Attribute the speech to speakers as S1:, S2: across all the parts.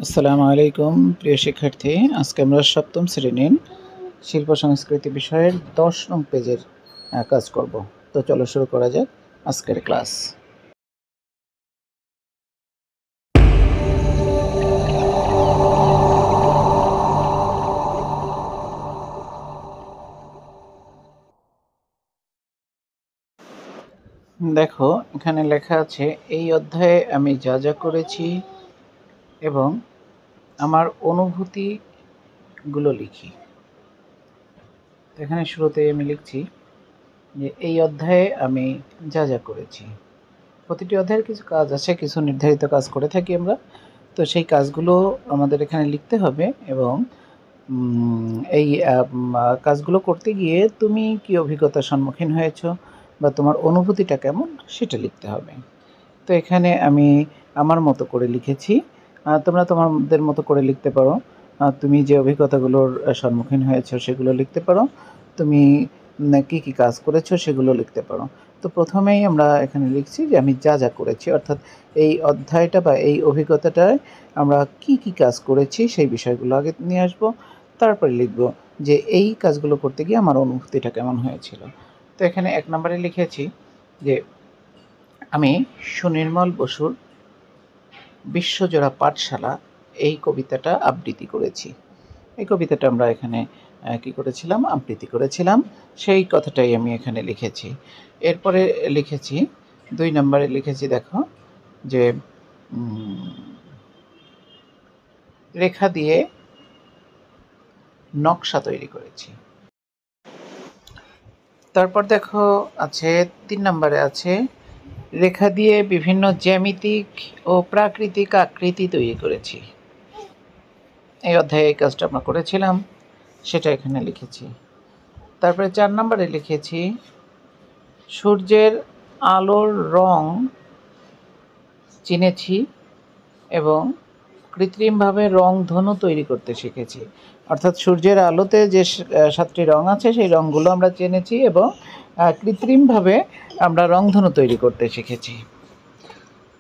S1: আসসালামু আলাইকুম প্রিয় শিক্ষার্থী, আজকে আমরা সপ্তম শ্রেণীর শিল্প সংস্কৃতি বিষয়ের 10 নং পেজের কাজ করব। তো চলো শুরু করা যাক আজকের ক্লাস। দেখো এখানে লেখা আছে, এই অধ্যায়ে আমি যা যা করেছি এবং আমার অনুভূতিগুলো লিখি। এখানে শুরুতেই আমি লিখছি যে এই অধ্যায়ে আমি যা যা করেছি। প্রতিটি অধ্যায়ের কিছু কাজ আছে, কিছু নির্ধারিত কাজ করে থাকি আমরা। তো সেই কাজগুলো আমাদের এখানে লিখতে হবে এবং এই কাজগুলো করতে গিয়ে তুমি কি অভিজ্ঞতার সম্মুখীন হয়েছো বা তোমার অনুভূতিটা কেমন সেটা লিখতে হবে। তো এখানে আমি আমার মতো করে লিখেছি, তোমরা তোমাদের মতো করে লিখতে পারো। তুমি যে অভিজ্ঞতাগুলোর সম্মুখীন হয়েছো সেগুলো লিখতে পারো, তুমি কি কি কাজ করেছো সেগুলো লিখতে পারো। তো প্রথমেই আমরা এখানে লিখছি যে আমি যা যা করেছি, অর্থাৎ এই অধ্যায়টা বা এই অভিজ্ঞতাটায় আমরা কি কি কাজ করেছি সেই বিষয়গুলো আগে নিয়ে আসবো। তারপরে লিখব যে এই কাজগুলো করতে গিয়ে আমার অনুভূতিটা কেমন হয়েছিল। তো এখানে 1 নম্বরে লিখেছি যে আমি সুনির্মল বসুর বিশ্বজোড়া পাঠশালা এই কবিতাটা আবৃত্তি করেছি। এই কবিতাটা আমরা এখানে কি করেছিলাম, আবৃত্তি করেছিলাম, সেই কথাটাই আমি এখানে লিখেছি। এরপরে লিখেছি 2 নম্বরে লিখেছি, দেখো যে রেখা দিয়ে নকশা তৈরি করেছি। তারপর দেখো আছে 3 নম্বরে আছে রেখা দিয়ে বিভিন্ন জ্যামিতিক ও প্রাকৃতিক আকৃতি তৈরি করেছি। এই অধ্যায়ে এই কাজটা আমরা করেছিলাম, সেটা এখানে লিখেছি। তারপরে 4 নম্বরে লিখেছি সূর্যের আলোর রং চিনেছি এবং কৃত্রিমভাবে রংধনু তৈরি করতে শিখেছি। অর্থাৎ সূর্যের আলোতে যে 7টি রং আছে সেই রঙগুলো আমরা চিনেছি এবং কৃত্রিমভাবে আমরা রংধনু তৈরি করতে শিখেছি।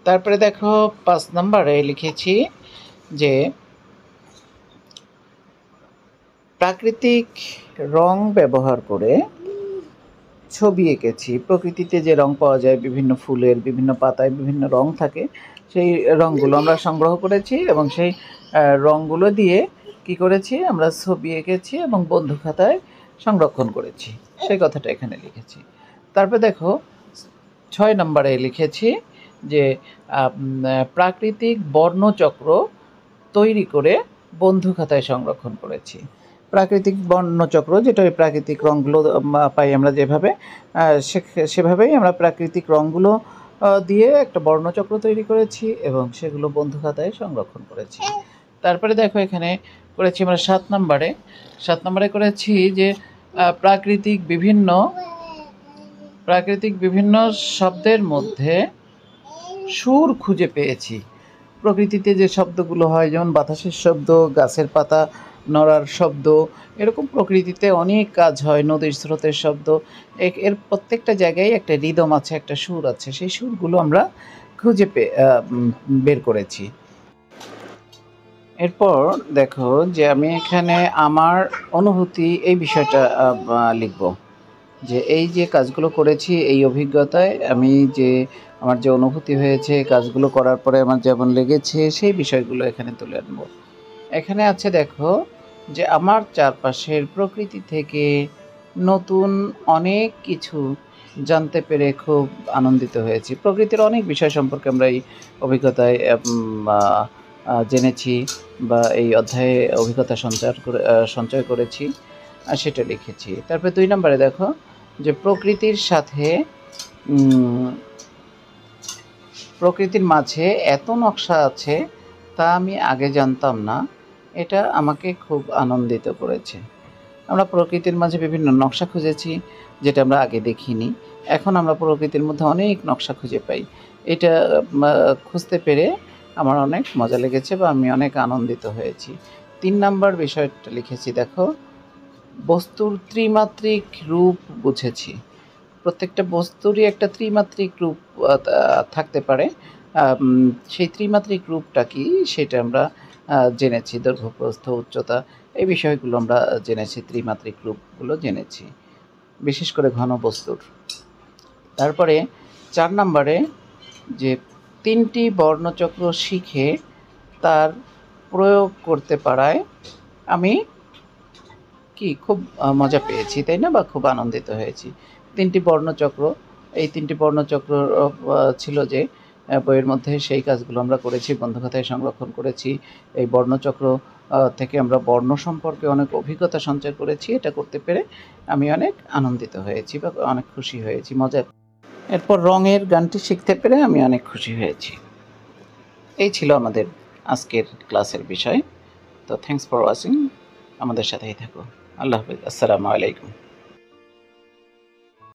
S1: তারপরে দেখো 5 নম্বরে লিখেছি যে প্রাকৃতিক রং ব্যবহার করে ছবি এঁকেছি। প্রকৃতিতে যে রং পাওয়া যায়, বিভিন্ন ফুলের বিভিন্ন পাতায় বিভিন্ন রং থাকে, সেই রঙগুলো আমরা সংগ্রহ করেছি এবং সেই রঙগুলো দিয়ে কি করেছি, আমরা ছবি এঁকেছি এবং বন্ধু খাতায় সংরক্ষণ করেছি। সেই কথাটা এখানে লিখেছি। তারপরে দেখো 6 নম্বরে লিখেছি যে প্রাকৃতিক বর্ণচক্র তৈরি করে বন্ধু খাতায় সংরক্ষণ করেছি। প্রাকৃতিক বর্ণচক্র, যেটা ওই প্রাকৃতিক রঙগুলো পাই আমরা যেভাবে, সেভাবেই আমরা প্রাকৃতিক রঙগুলো দিয়ে একটা বর্ণচক্র তৈরি করেছি এবং সেগুলো বন্ধু খাতায় সংরক্ষণ করেছি। তারপরে দেখো এখানে করেছি আমরা 7 নম্বরে করেছি যে প্রাকৃতিক বিভিন্ন শব্দের মধ্যে সুর খুঁজে পেয়েছি। প্রকৃতিতে যে শব্দগুলো হয়, যেমন বাতাসের শব্দ, গাছের পাতা নড়ার শব্দ, এরকম প্রকৃতিতে অনেক কাজ হয়, নদীর স্রোতের শব্দ, এর প্রত্যেকটা জায়গায় একটা রিদম আছে, একটা সুর আছে, সেই সুরগুলো আমরা খুঁজে বের করেছি। এরপর দেখো যে আমি এখানে আমার অনুভূতি এই বিষয়টা লিখব, যে এই যে কাজগুলো করেছি এই অভিজ্ঞতায় আমি যে আমার যে অনুভূতি হয়েছে, কাজগুলো করার পরে আমার যেমন লেগেছে সেই বিষয়গুলো এখানে তুলে আনব। এখানে আছে দেখো যে আমার চারপাশের প্রকৃতি থেকে নতুন অনেক কিছু জানতে পেরে খুব আনন্দিত হয়েছি। প্রকৃতির অনেক বিষয় সম্পর্কে আমরা এই অভিজ্ঞতায় জেনেছি বা এই অধ্যায়ে অভিজ্ঞতা সঞ্চয় করেছি, সেটা লিখেছি। তারপরে 2 নম্বরে দেখো যে প্রকৃতির মাঝে এত নকশা আছে তা আমি আগে জানতাম না, এটা আমাকে খুব আনন্দিত করেছে। আমরা প্রকৃতির মাঝে বিভিন্ন নকশা খুঁজেছি যেটা আমরা আগে দেখিনি, এখন আমরা প্রকৃতির মধ্যে অনেক নকশা খুঁজে পাই। এটা খুঁজতে পেরে আমার অনেক মজা লেগেছে বা আমি অনেক আনন্দিত হয়েছি। 3 নম্বর বিষয়টা লিখেছি, দেখো বস্তুর ত্রিমাত্রিক রূপ বুঝেছি। প্রত্যেকটা বস্তুরই একটা ত্রিমাত্রিক রূপ থাকতে পারে, সেই ত্রিমাত্রিক রূপটা কি সেটা আমরা জেনেছি। দৈর্ঘ্য, প্রস্থ, উচ্চতা এই বিষয়গুলো আমরা জেনেছি, ত্রিমাত্রিক রূপগুলো জেনেছি, বিশেষ করে ঘনবস্তুর। তারপরে ৪ নম্বরে যে ৩টি বর্ণচক্র শিখে তার প্রয়োগ করতে পারায় আমি খুব মজা পেয়েছি, তাই না? বা খুব আনন্দিত হয়েছি। ৩টি বর্ণচক্র, এই ৩টি বর্ণচক্র ছিল যে বইয়ের মধ্যে সেই কাজগুলো আমরা করেছি, বন্ধুখাতায় সংরক্ষণ করেছি। এই বর্ণচক্র থেকে আমরা বর্ণ সম্পর্কে অনেক অভিজ্ঞতা সঞ্চয় করেছি। এটা করতে পেরে আমি অনেক আনন্দিত হয়েছি বা অনেক খুশি হয়েছি, মজা। এরপর রঙের গানটি শিখতে পেরে আমি অনেক খুশি হয়েছি। এই ছিল আমাদের আজকের ক্লাসের বিষয়। তো থ্যাঙ্কস ফর ওয়াচিং। আমাদের সাথেই থাকো। আল্লাহ হাফেজ। আসসালামু আলাইকুম।